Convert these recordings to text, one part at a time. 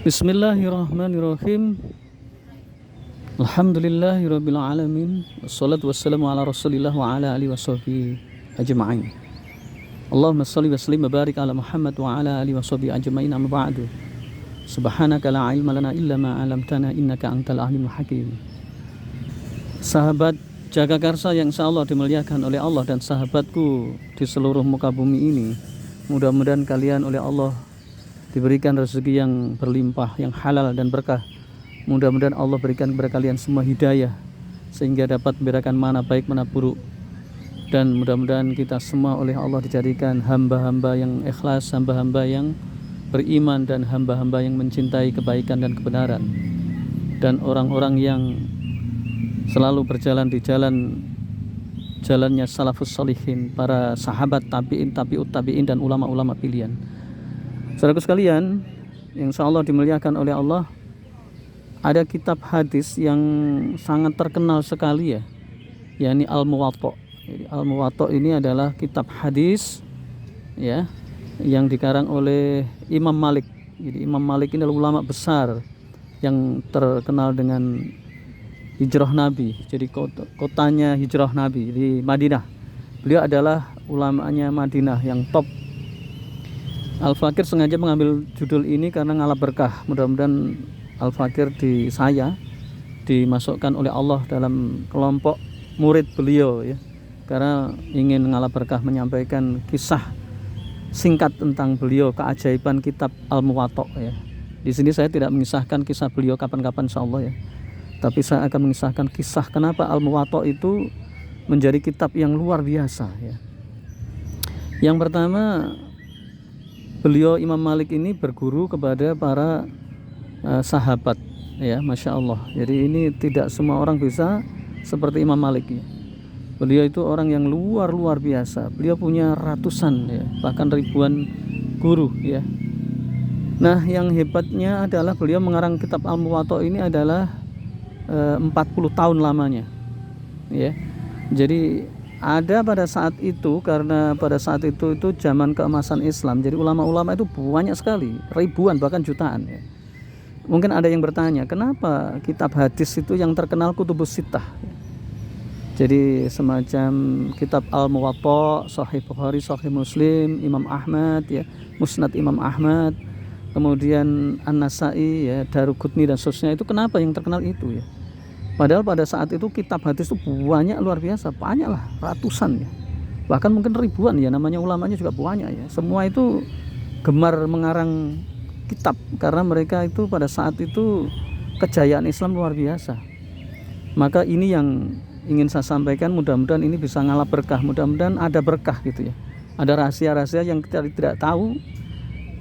Bismillahirrahmanirrahim. Alhamdulillahirabbil alamin. Wassalatu wassalamu ala Rasulillah wa ala alihi washabihi ajma'in. Allahumma shalli wa sallim wa barik ala Muhammad wa ala alihi washabihi ajma'in. Amma ba'du. Subhanaka la ilma lana illa ma 'allamtana innaka antal alimul hakim. Sahabat Jagakarsa yang insyaallah dimuliakan oleh Allah dan sahabatku di seluruh muka bumi ini, mudah-mudahan kalian oleh Allah diberikan rezeki yang berlimpah, yang halal dan berkah. Mudah-mudahan Allah berikan kepada kalian semua hidayah sehingga dapat membedakan mana baik mana buruk. Dan mudah-mudahan kita semua oleh Allah dijadikan hamba-hamba yang ikhlas, hamba-hamba yang beriman, dan hamba-hamba yang mencintai kebaikan dan kebenaran, dan orang-orang yang selalu berjalan di jalannya salafus salihin, para sahabat, tabi'in, tabi'ut tabi'in, dan ulama-ulama pilihan. Saudaraku sekalian, yang insyaallah dimuliakan oleh Allah, ada kitab hadis yang sangat terkenal sekali ya, yakni Al-Muwatta. Jadi Al-Muwatta ini adalah kitab hadis ya, yang dikarang oleh Imam Malik. Jadi Imam Malik ini adalah ulama besar yang terkenal dengan hijrah Nabi. Jadi kotanya hijrah Nabi di Madinah. Beliau adalah ulamanya Madinah yang top. Al-Fakir sengaja mengambil judul ini karena ngalap berkah. Mudah-mudahan Al-Fakir dimasukkan oleh Allah dalam kelompok murid beliau ya, karena ingin ngalap berkah menyampaikan kisah singkat tentang beliau, keajaiban kitab Al-Muwatta ya. Di sini saya tidak mengisahkan kisah beliau kapan-kapan insyaallah ya, tapi saya akan mengisahkan kisah kenapa Al-Muwatta itu menjadi kitab yang luar biasa ya. Yang pertama, beliau Imam Malik ini berguru kepada para sahabat ya, Masya Allah. Jadi ini tidak semua orang bisa seperti Imam Malik ya. Beliau itu orang yang luar biasa. Beliau punya ratusan ya, bahkan ribuan guru ya. Nah, yang hebatnya adalah beliau mengarang kitab Al-Muwatta ini adalah 40 tahun lamanya ya. Jadi ada pada saat itu, karena pada saat itu zaman keemasan Islam, jadi ulama-ulama itu banyak sekali, ribuan bahkan jutaan ya. Mungkin ada yang bertanya, kenapa kitab hadis itu yang terkenal kutubus sittah? Jadi semacam kitab Al-Muwatta, Sahih Bukhari, Sahih Muslim, Imam Ahmad ya, Musnad Imam Ahmad, kemudian An-Nasai ya, Daruqutni dan seterusnya, itu kenapa yang terkenal itu ya? Padahal pada saat itu kitab hadis itu banyak, luar biasa, banyak lah, ratusan ya, bahkan mungkin ribuan ya, namanya ulamanya juga banyak ya. Semua itu gemar mengarang kitab karena mereka itu pada saat itu kejayaan Islam luar biasa. Maka ini yang ingin saya sampaikan, mudah-mudahan ini bisa ngalap berkah, mudah-mudahan ada berkah gitu ya, ada rahasia-rahasia yang kita tidak tahu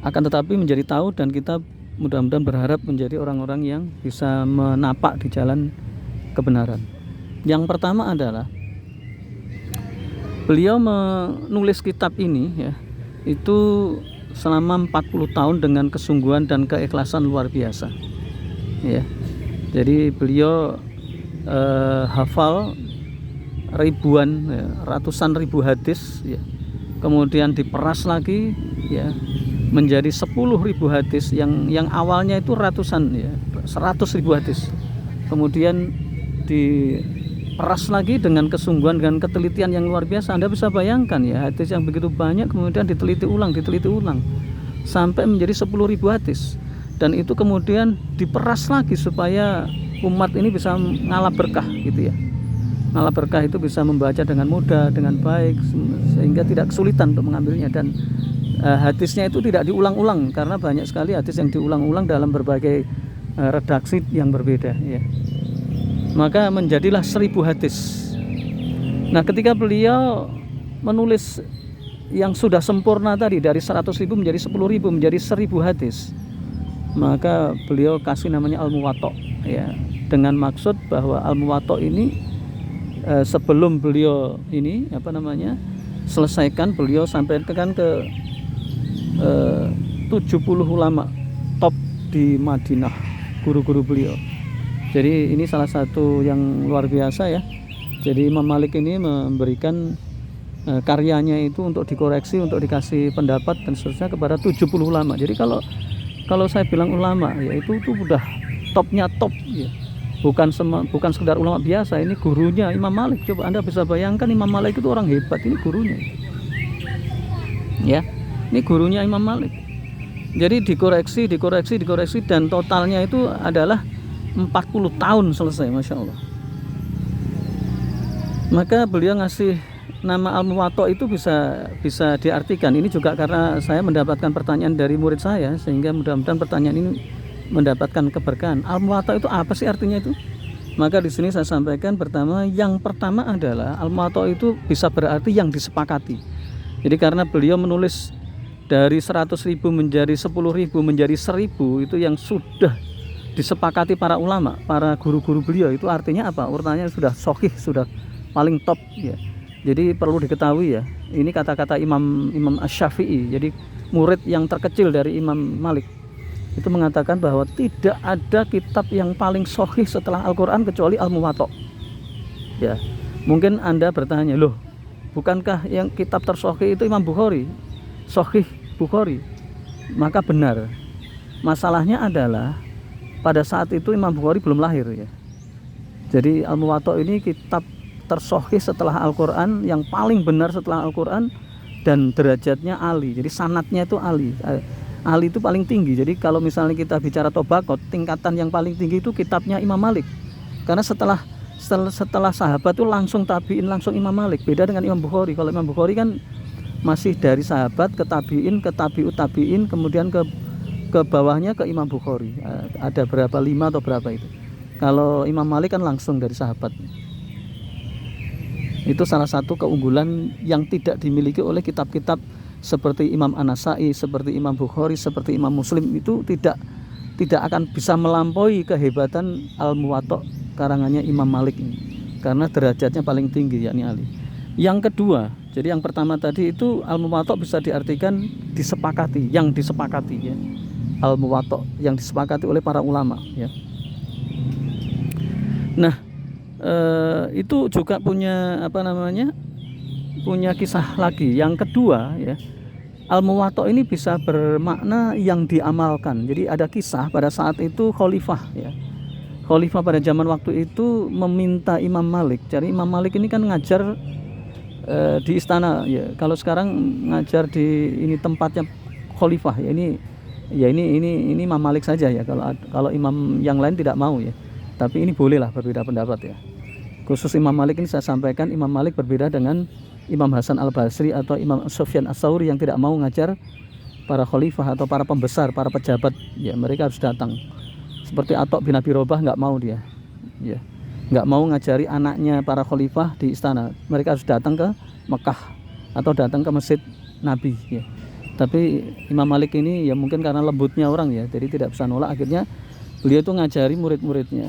akan tetapi menjadi tahu, dan kita mudah-mudahan berharap menjadi orang-orang yang bisa menapak di jalan kebenaran. Yang pertama adalah beliau menulis kitab ini ya, itu selama 40 tahun dengan kesungguhan dan keikhlasan luar biasa ya. Jadi beliau hafal ribuan ya, ratusan ribu hadis ya, kemudian diperas lagi ya menjadi 10.000 hadis yang awalnya itu ratusan ya, 100.000 hadis, kemudian diperas lagi dengan kesungguhan dan ketelitian yang luar biasa. Anda bisa bayangkan ya, hadis yang begitu banyak kemudian diteliti ulang sampai menjadi 10.000 hadis, dan itu kemudian diperas lagi supaya umat ini bisa ngalap berkah gitu ya. Ngalap berkah itu bisa membaca dengan mudah, dengan baik, sehingga tidak kesulitan untuk mengambilnya. Dan hadisnya itu tidak diulang-ulang, karena banyak sekali hadis yang diulang-ulang dalam berbagai redaksi yang berbeda ya. Maka menjadilah 1.000 hadis. Nah, ketika beliau menulis yang sudah sempurna tadi, dari 100.000 menjadi 10.000 menjadi 1.000 hadis, maka beliau kasih namanya Al-Muwatta ya, dengan maksud bahwa Al-Muwatta ini sebelum beliau ini selesaikan, beliau sampaikan ke 70 ulama top di Madinah, guru-guru beliau. Jadi ini salah satu yang luar biasa ya. Jadi Imam Malik ini memberikan karyanya itu untuk dikoreksi, untuk dikasih pendapat dan seterusnya kepada 70 ulama. Jadi kalau kalau saya bilang ulama ya itu udah topnya top ya. Bukan sekedar ulama biasa, ini gurunya Imam Malik. Coba Anda bisa bayangkan Imam Malik itu orang hebat, ini gurunya. Ya, ini gurunya Imam Malik. Jadi dikoreksi dan totalnya itu adalah 40 tahun selesai, Masya Allah. Maka beliau ngasih nama Al-Muwatta itu bisa diartikan. Ini juga karena saya mendapatkan pertanyaan dari murid saya, sehingga mudah-mudahan pertanyaan ini mendapatkan keberkahan. Al-Muwatta itu apa sih artinya itu? Maka di sini saya sampaikan yang pertama adalah Al-Muwatta itu bisa berarti yang disepakati. Jadi karena beliau menulis dari 100.000 menjadi 10.000 menjadi 1.000 itu yang sudah disepakati para ulama, para guru-guru beliau, itu artinya apa? Urutannya sudah sahih, sudah paling top ya. Jadi perlu diketahui ya, ini kata-kata Imam Asy-Syafi'i, jadi murid yang terkecil dari Imam Malik, itu mengatakan bahwa tidak ada kitab yang paling sahih setelah Al-Quran kecuali Al-Muwatta. Ya, mungkin Anda bertanya, loh, bukankah yang kitab tersahih itu Imam Bukhari? Sahih Bukhari. Maka benar. Masalahnya adalah pada saat itu Imam Bukhari belum lahir ya. Jadi Al-Muwatta ini kitab tersahih setelah Al-Quran, yang paling benar setelah Al-Quran, dan derajatnya Ali. Jadi sanadnya itu Ali. Ali itu paling tinggi. Jadi kalau misalnya kita bicara tobaqot, tingkatan yang paling tinggi itu kitabnya Imam Malik. Karena setelah sahabat itu langsung tabiin, langsung Imam Malik. Beda dengan Imam Bukhari. Kalau Imam Bukhari kan masih dari sahabat ke tabiin, ke tabiut tabiin, kemudian ke bawahnya ke Imam Bukhari. Ada berapa, 5 atau berapa itu. Kalau Imam Malik kan langsung dari sahabat. Itu salah satu keunggulan yang tidak dimiliki oleh kitab-kitab seperti Imam An-Nasai, seperti Imam Bukhari, seperti Imam Muslim. Itu tidak akan bisa melampaui kehebatan Al-Muwatta karangannya Imam Malik ini, karena derajatnya paling tinggi, yakni Ali. Yang kedua, jadi yang pertama tadi itu Al-Muwatta bisa diartikan disepakati, yang disepakati ya. Al-Muwatta yang disepakati oleh para ulama ya. Nah, itu juga punya punya kisah lagi. Yang kedua ya, Al-Muwatta ini bisa bermakna yang diamalkan. Jadi ada kisah pada saat itu khalifah ya. Khalifah pada zaman waktu itu meminta Imam Malik. Jadi Imam Malik ini kan ngajar di istana ya. Kalau sekarang ngajar di ini tempatnya khalifah ya. Ini Imam Malik saja ya. Kalau imam yang lain tidak mau ya. Tapi ini bolehlah berbeda pendapat ya. Khusus Imam Malik ini saya sampaikan, Imam Malik berbeda dengan Imam Hasan Al-Basri atau Imam Sufyan Ats-Tsauri yang tidak mau ngajar para khalifah atau para pembesar, para pejabat ya. Mereka harus datang. Seperti Atok bin Abi Robah nggak mau dia ya, nggak mau ngajari anaknya para khalifah di istana. Mereka harus datang ke Mekah atau datang ke masjid Nabi ya. Tapi Imam Malik ini ya mungkin karena lembutnya orang ya, jadi tidak bisa nolak. Akhirnya beliau itu ngajari murid-muridnya,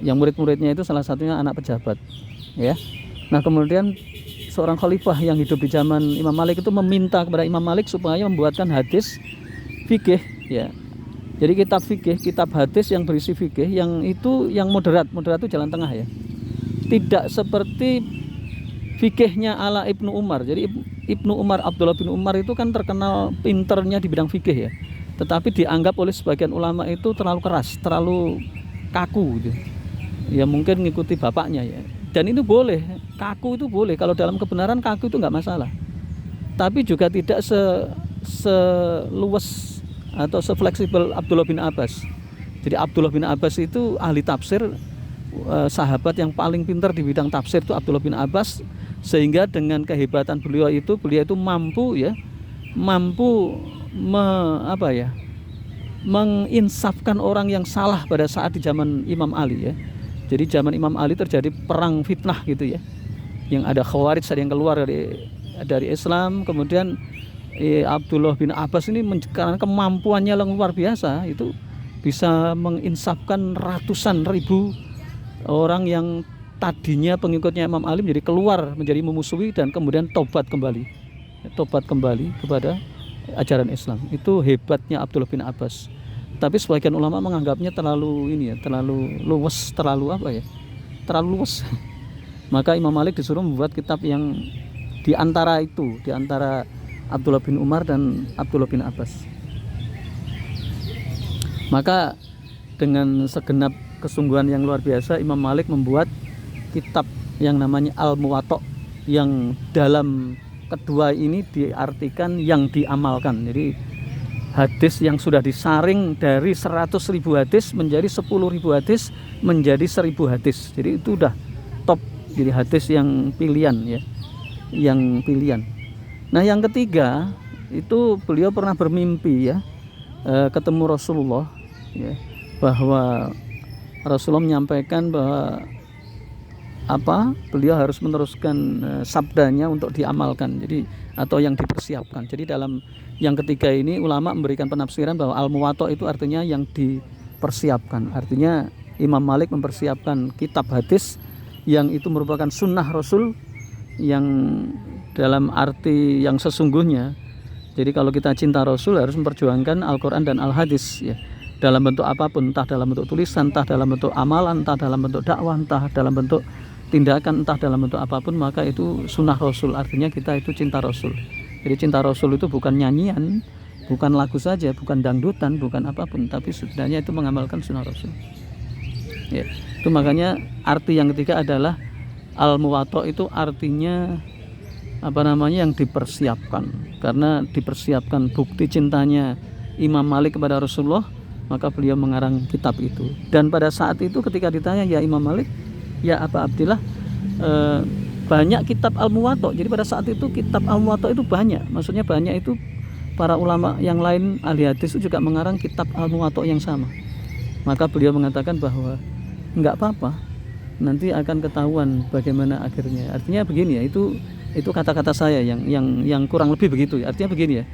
yang murid-muridnya itu salah satunya anak pejabat ya. Nah kemudian seorang khalifah yang hidup di zaman Imam Malik itu meminta kepada Imam Malik supaya membuatkan hadis fikih ya. Jadi kitab fikih, kitab hadis yang berisi fikih, yang moderat itu jalan tengah ya. Tidak seperti fikihnya ala Ibnu Umar. Jadi Ibnu Umar, Abdullah bin Umar itu kan terkenal pinternya di bidang fikih ya. Tetapi dianggap oleh sebagian ulama itu terlalu keras, terlalu kaku gitu. Ya mungkin ngikuti bapaknya ya. Dan itu boleh, kaku itu boleh. Kalau dalam kebenaran kaku itu nggak masalah. Tapi juga tidak seluas atau sefleksibel Abdullah bin Abbas. Jadi Abdullah bin Abbas itu ahli tafsir, sahabat yang paling pintar di bidang tafsir itu Abdullah bin Abbas, sehingga dengan kehebatan beliau itu mampu menginsafkan orang yang salah pada saat di zaman Imam Ali ya. Jadi zaman Imam Ali terjadi perang fitnah gitu ya, yang ada Khawarij, ada yang keluar dari Islam. Kemudian Abdullah bin Abbas ini karena kemampuannya yang luar biasa, itu bisa menginsafkan ratusan ribu orang yang tadinya pengikutnya Imam Ali menjadi keluar, menjadi memusuhi, dan kemudian tobat kembali kepada ajaran Islam. Itu hebatnya Abdullah bin Abbas. Tapi sebagian ulama menganggapnya terlalu luas. Maka Imam Malik disuruh membuat kitab yang di antara Abdullah bin Umar dan Abdullah bin Abbas. Maka dengan segenap kesungguhan yang luar biasa, Imam Malik membuat kitab yang namanya Al-Muwatta, yang dalam kedua ini diartikan yang diamalkan. Jadi hadis yang sudah disaring dari 100.000 hadis menjadi 10.000 hadis menjadi 1.000 hadis. Jadi itu udah top. Jadi hadis yang pilihan ya, yang pilihan. Nah yang ketiga itu beliau pernah bermimpi ya, ketemu Rasulullah ya, bahwa Rasulullah menyampaikan bahwa beliau harus meneruskan sabdanya untuk diamalkan, jadi atau yang dipersiapkan. Jadi dalam yang ketiga ini ulama memberikan penafsiran bahwa Al-Muwatta itu artinya yang dipersiapkan. Artinya Imam Malik mempersiapkan kitab hadis yang itu merupakan sunnah Rasul yang dalam arti yang sesungguhnya. Jadi kalau kita cinta Rasul harus memperjuangkan Al-Quran dan Al-Hadis ya, dalam bentuk apapun, entah dalam bentuk tulisan, entah dalam bentuk amalan, entah dalam bentuk dakwah, entah dalam bentuk tindakan, entah dalam bentuk apapun, maka itu sunnah Rasul. Artinya kita itu cinta Rasul. Jadi cinta Rasul itu bukan nyanyian, bukan lagu saja, bukan dangdutan, bukan apapun, tapi sebenarnya itu mengamalkan sunnah Rasul ya. Itu makanya arti yang ketiga adalah Al-Muwatta itu artinya yang dipersiapkan. Karena dipersiapkan bukti cintanya Imam Malik kepada Rasulullah, maka beliau mengarang kitab itu. Dan pada saat itu ketika ditanya, ya Imam Malik, ya Aba Abdillah, banyak kitab Al-Muwatta. Jadi pada saat itu kitab Al-Muwatta itu banyak. Maksudnya banyak itu para ulama yang lain ahli hadis itu juga mengarang kitab Al-Muwatta yang sama. Maka beliau mengatakan bahwa enggak apa-apa, nanti akan ketahuan bagaimana akhirnya. Artinya begini ya, itu kata-kata saya yang kurang lebih begitu ya. Artinya begini ya,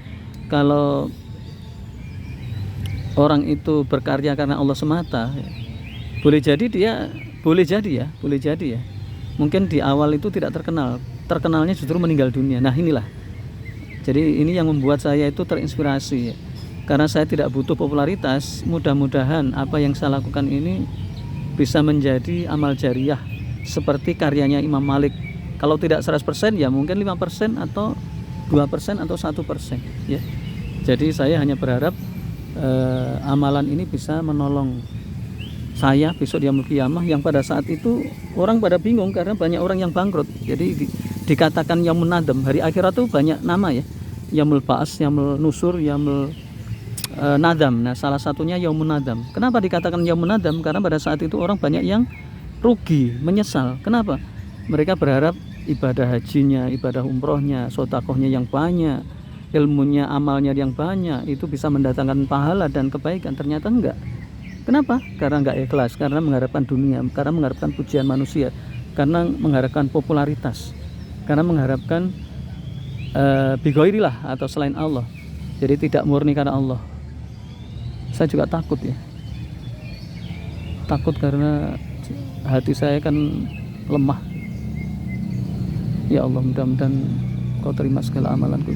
kalau orang itu berkarya karena Allah semata ya, boleh jadi ya mungkin di awal itu tidak terkenalnya justru meninggal dunia. Nah inilah, jadi ini yang membuat saya itu terinspirasi ya. Karena saya tidak butuh popularitas, mudah-mudahan apa yang saya lakukan ini bisa menjadi amal jariah seperti karyanya Imam Malik. Kalau tidak 100% ya mungkin 5% atau 2% atau 1% ya. Jadi saya hanya berharap amalan ini bisa menolong saya besok di yaumul qiyamah, yang pada saat itu orang pada bingung karena banyak orang yang bangkrut. Jadi dikatakan yaumun nadam, hari akhirat itu banyak nama ya, yaumul baas, yaumul nusur, yaumul nadam. Nah salah satunya yaumun nadam. Kenapa dikatakan yaumun nadam? Karena pada saat itu orang banyak yang rugi, menyesal. Kenapa? Mereka berharap ibadah hajinya, ibadah umrohnya, sedekahnya yang banyak, ilmunya, amalnya yang banyak, itu bisa mendatangkan pahala dan kebaikan. Ternyata enggak. Kenapa? Karena enggak ikhlas, karena mengharapkan dunia, karena mengharapkan pujian manusia, karena mengharapkan popularitas, karena mengharapkan bigoirilah atau selain Allah. Jadi tidak murni karena Allah. Saya juga takut ya, takut karena hati saya kan lemah. Ya Allah, mudah-mudahan Kau terima segala amalanku.